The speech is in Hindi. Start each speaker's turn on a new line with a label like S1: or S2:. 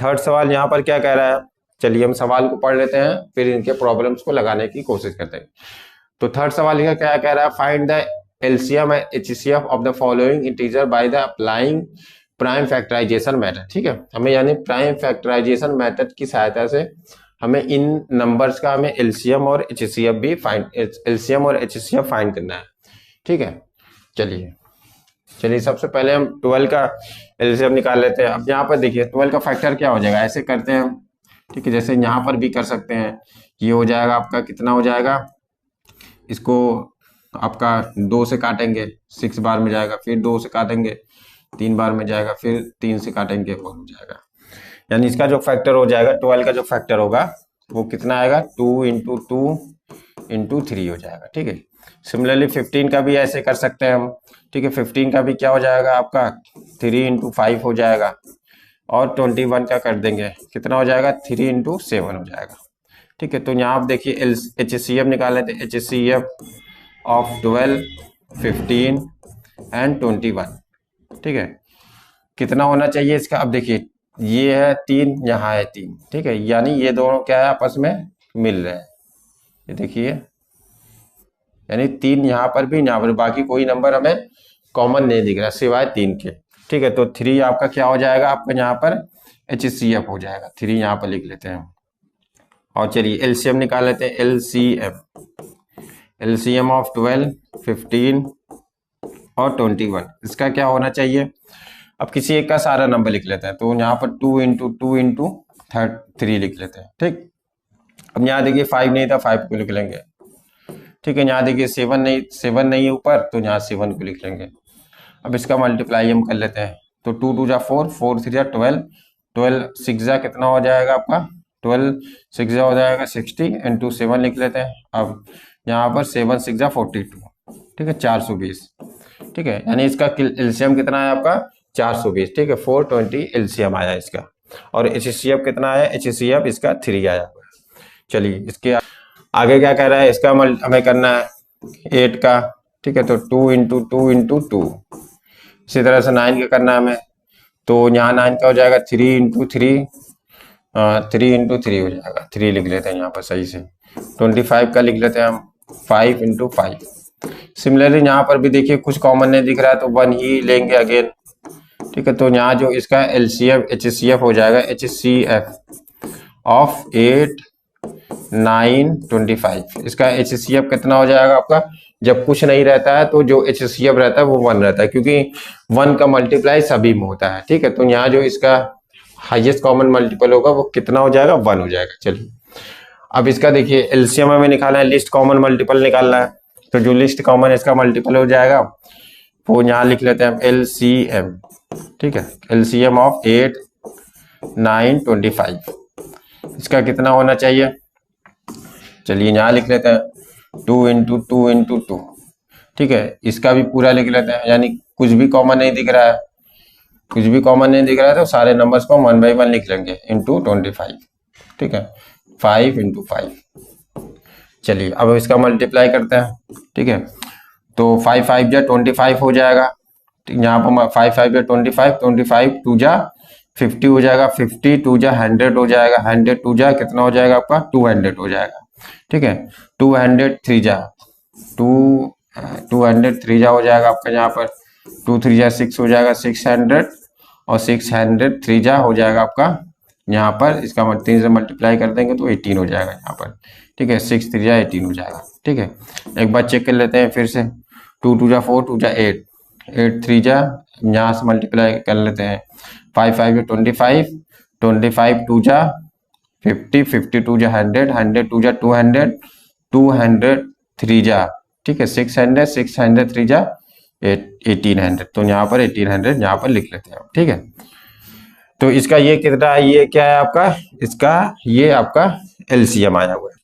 S1: थर्ड सवाल यहाँ पर क्या कह रहा है, चलिए हम सवाल को पढ़ लेते हैं फिर इनके प्रॉब्लम्स को लगाने की कोशिश करते हैं। तो थर्ड सवाल का क्या कह रहा है, find the LCM and HCF of the following integer by the applying prime factorisation method. ठीक है, हमें यानी प्राइम फैक्टराइजेशन मेथड की सहायता से हमें इन नंबर्स का हमें एलसीएम और एचसीएफ भी एलसीएम और एचसीएफ फाइंड करना है। ठीक है, चलिए सबसे पहले हम 12 का एलसीएम निकाल लेते हैं। अब यहाँ पर देखिए 12 का फैक्टर क्या हो जाएगा, ऐसे करते हैं। ठीक है, जैसे यहाँ पर भी कर सकते हैं। ये हो जाएगा आपका, कितना हो जाएगा, इसको आपका 2 से काटेंगे 6 बार में जाएगा, फिर 2 से काटेंगे 3 बार में जाएगा, फिर 3 से काटेंगे और हो जाएगा। यानी इसका जो फैक्टर हो जाएगा 12 का जो फैक्टर होगा वो कितना आएगा, 2 इंटू 2 इंटू 3 हो जाएगा। ठीक है, सिमिलरली 15 का भी ऐसे कर सकते हैं हम। ठीक है, 15 का भी क्या हो जाएगा आपका, 3 इंटू 5 हो जाएगा, और 21 का कर देंगे, कितना हो जाएगा, 3 इंटू 7 हो जाएगा। ठीक है, तो यहाँ आप देखिए एचसीएफ निकाल लेते हैं, एचसीएफ ऑफ 12, 15 एंड 21। ठीक है, कितना होना चाहिए इसका, अब देखिए ये है 3, यहाँ है 3। ठीक है, यानी ये दोनों क्या है, आपस में मिल रहे हैं। ये देखिए, यानी 3 यहाँ पर भी, यहाँ पर बाकी कोई नंबर हमें कॉमन नहीं दिख रहा सिवाय 3 के। ठीक है, तो 3 आपका क्या हो जाएगा, आपका यहाँ पर एचसीएफ हो जाएगा, 3 यहाँ पर लिख लेते हैं। और चलिए एलसीएम निकाल लेते हैं, एलसीएम ऑफ 12, 15 और 21, इसका क्या होना चाहिए। अब किसी एक का सारा नंबर लिख लेते हैं, तो यहाँ पर 2 इंटू 2 इंटू 3 लिख लेते हैं। ठीक, अब यहाँ देखिए 5 नहीं था, 5 को लिख लेंगे। ठीक है, यहाँ देखिए 7 नहीं है ऊपर, तो यहाँ 7 को लिख लेंगे। अब इसका मल्टीप्लाई हम कर लेते हैं, तो 2 2 जा 4, 4 3 जा 12, 12 6 जा कितना हो जाएगा आपका, 12 6 जा हो जाएगा 60 इंटू 7 लिख लेते हैं। अब यहाँ पर 7 6 जा 42। ठीक है, 420। ठीक है, यानी इसका एलसीएम कितना है आपका, 420। ठीक है, 420 एलसीएम आया इसका। और एचसीएफ कितना आया, एचसीएफ इसका 3 आया। चलिए इसके आगे क्या कह रहा है, इसका हमें करना है 8 का। ठीक है, तो 2 इंटू 2 इंटू 2, इसी तरह से 9 का करना है हमें, तो यहाँ 9 का हो जाएगा 3 इंटू 3, 3 इंटू 3 हो जाएगा, 3 लिख लेते हैं यहाँ पर सही से। 25 का लिख लेते हैं हम, 5 इंटू 5। सिमिलरली यहाँ पर भी देखिए कुछ कॉमन नहीं दिख रहा है, तो 1 ही लेंगे अगेन। ठीक है, तो यहाँ जो इसका एलसीएफ एचसीएफ हो जाएगा, एचसीएफ ऑफ 8 9 25, इसका एचसीएफ कितना हो जाएगा आपका, जब कुछ नहीं रहता है तो जो एचसीएफ रहता है वो 1 रहता है, क्योंकि 1 का मल्टीप्लाई सभी में होता है। ठीक है, तो यहाँ जो इसका हाईएस्ट कॉमन मल्टीपल होगा वो कितना हो जाएगा, 1 हो जाएगा। चलिए अब इसका देखिए एलसीएम हमें निकालना है, लिस्ट कॉमन मल्टीपल निकालना है, तो जो लिस्ट कॉमन इसका मल्टीपल हो जाएगा वो यहाँ लिख लेते हैं हम, एलसीएम। ठीक है, एलसीएम ऑफ 8 9 25, इसका कितना होना चाहिए, चलिए यहाँ लिख लेते हैं 2 इंटू 2 इंटू 2। ठीक है, इसका भी पूरा लिख लेते हैं, यानी कुछ भी कॉमन नहीं दिख रहा है, कुछ भी कॉमन नहीं दिख रहा है, तो सारे नंबर्स को 1 बाई 1 लिख लेंगे इंटू 25। ठीक है, 5 इंटू 5। चलिए अब इसका मल्टीप्लाई करते हैं। ठीक है, तो 5 5 जा 25 हो जाएगा, यहाँ पर 5 5 जा 25, 25 2 जा 50 हो जाएगा, 50 2 जा 100 हो जाएगा, 100 2 जा कितना हो जाएगा आपका, 200 हो जाएगा। ठीक है, 203 जा 203 जा हो जाएगा आपका, यहाँ पर 2 3 जा 6 हो जाएगा 600, और 603 जा हो जाएगा आपका यहाँ पर, इसका 3 से मल्टीप्लाई कर देंगे तो 18 हो जाएगा यहाँ पर। ठीक है, 6 3 जा 18 हो जाएगा। ठीक है, एक बार चेक कर लेते हैं फिर से, 2 2 जा 4, 2 जा 8, 8 3 जा, यहाँ से मल्टीप्लाई कर लेते हैं, 5 5 जा 25, 25 2 जा 50, 52 जा 100, 100 2 जा 200, 203 जा, ठीक है 600, 603 जा 1800, तो यहाँ पर 1800 यहाँ पर लिख लेते हैं। ठीक है, तो इसका ये कितना है, ये क्या है आपका, इसका ये आपका एलसीएम आया हुआ है।